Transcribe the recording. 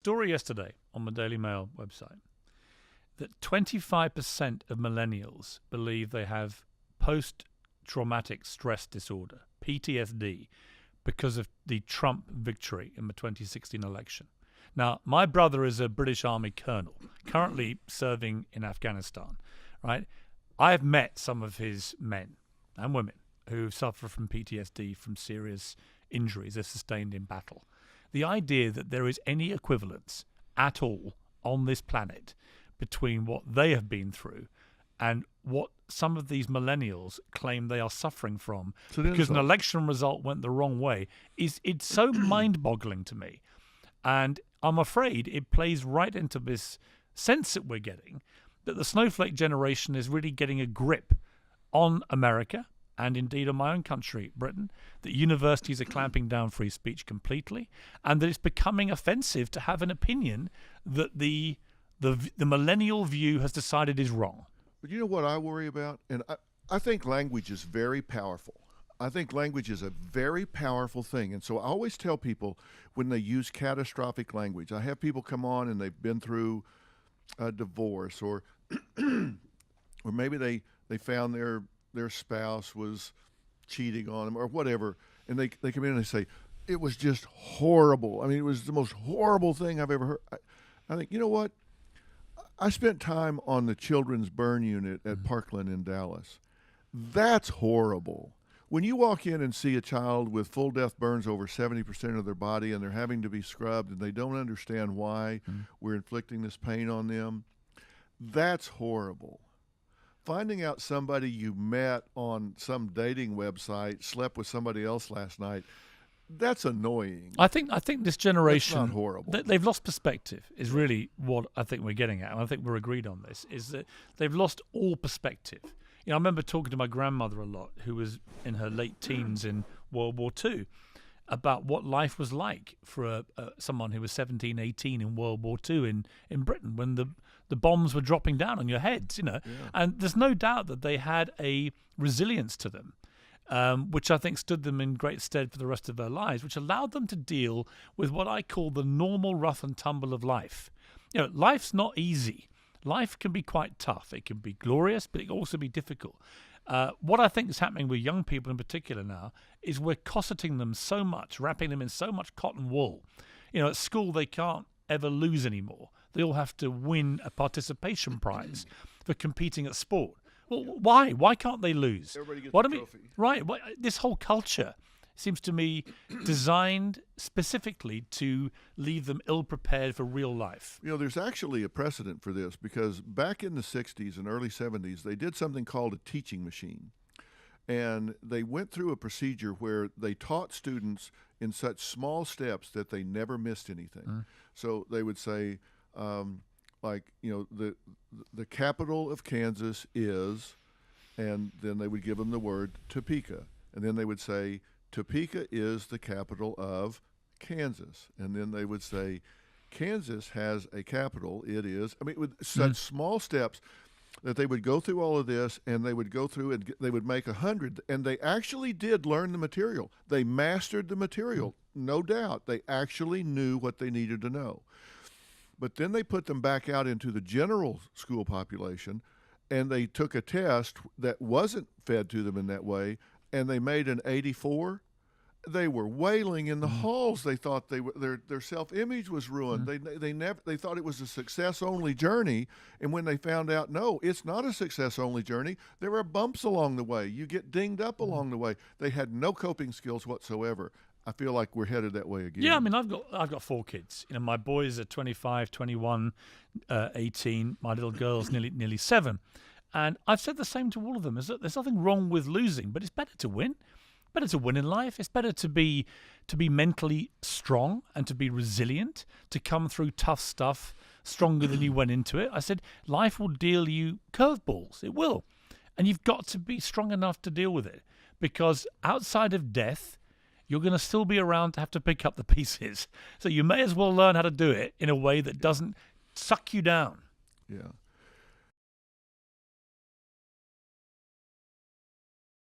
Story yesterday on the Daily Mail website that 25% of millennials believe they have post-traumatic stress disorder, PTSD, because of the Trump victory in the 2016 election. Now, my brother is a British Army colonel, currently serving in Afghanistan, right? I have met some of his men and women who suffer from PTSD from serious injuries they've sustained in battle. The idea that there is any equivalence at all on this planet between what they have been through and what some of these millennials claim they are suffering from because an election result went the wrong way it's so mind-boggling to me. And I'm afraid it plays right into this sense that we're getting that the snowflake generation is really getting a grip on America and indeed on my own country, Britain, that universities are clamping down free speech completely, and that it's becoming offensive to have an opinion that the millennial view has decided is wrong. But you know what I worry about? And I think language is very powerful. I think language is a very powerful thing. And so I always tell people when they use catastrophic language, I have people come on and they've been through a divorce or or maybe they found their spouse was cheating on them or whatever, and they come in and they say, it was just horrible. I mean, it was the most horrible thing I've ever heard. I think, you know what? I spent time on the children's burn unit at Parkland in Dallas. That's horrible. When you walk in and see a child with full death burns over 70% of their body and they're having to be scrubbed and they don't understand why we're inflicting this pain on them, that's horrible. Finding out somebody you met on some dating website slept with somebody else last night, that's annoying. I think this generation, that's not horrible. They've lost perspective is really what I think we're getting at. And I think we're agreed on this, is that they've lost all perspective. You know, I remember talking to my grandmother a lot, who was in her late teens in World War II, about what life was like for someone who was 17, 18 in World War II in Britain when the bombs were dropping down on your heads, you know. Yeah. And there's no doubt that they had a resilience to them, which I think stood them in great stead for the rest of their lives, which allowed them to deal with what I call the normal rough and tumble of life. You know, life's not easy. Life can be quite tough. It can be glorious, but it can also be difficult. What I think is happening with young people in particular now is we're cosseting them so much, wrapping them in so much cotton wool. You know, at school they can't ever lose anymore. They all have to win a participation prize for competing at sport. Well, why? Why can't they lose? Everybody gets a trophy. Right. This whole culture seems to me designed specifically to leave them ill-prepared for real life. You know, there's actually a precedent for this because back in the 60s and early 70s, they did something called a teaching machine. And they went through a procedure where they taught students in such small steps that they never missed anything. So they would say, like, you know, the capital of Kansas is, and then they would give them the word Topeka. And then they would say, Topeka is the capital of Kansas. And then they would say, Kansas has a capital. It is. I mean, with such small steps that they would go through all of this, and they would go through and they would make 100. And they actually did learn the material. They mastered the material, no doubt. They actually knew what they needed to know. But then they put them back out into the general school population, and they took a test that wasn't fed to them in that way, and they made an 84. They were wailing in the halls. They thought their self-image was ruined. They thought it was a success-only journey, and when they found out, no, it's not a success-only journey. There are bumps along the way. You get dinged up along the way. They had no coping skills whatsoever. I feel like we're headed that way again. Yeah, I mean, I've got 4 kids. You know, my boys are 25, 21, 18. My little girl's nearly 7. And I've said the same to all of them. There's nothing wrong with losing, but it's better to win. Better to win in life. It's better to be mentally strong and to be resilient, to come through tough stuff stronger than you went into it. I said, life will deal you curveballs. It will. And you've got to be strong enough to deal with it, because outside of death, you're going to still be around to have to pick up the pieces. So you may as well learn how to do it in a way that doesn't suck you down. Yeah.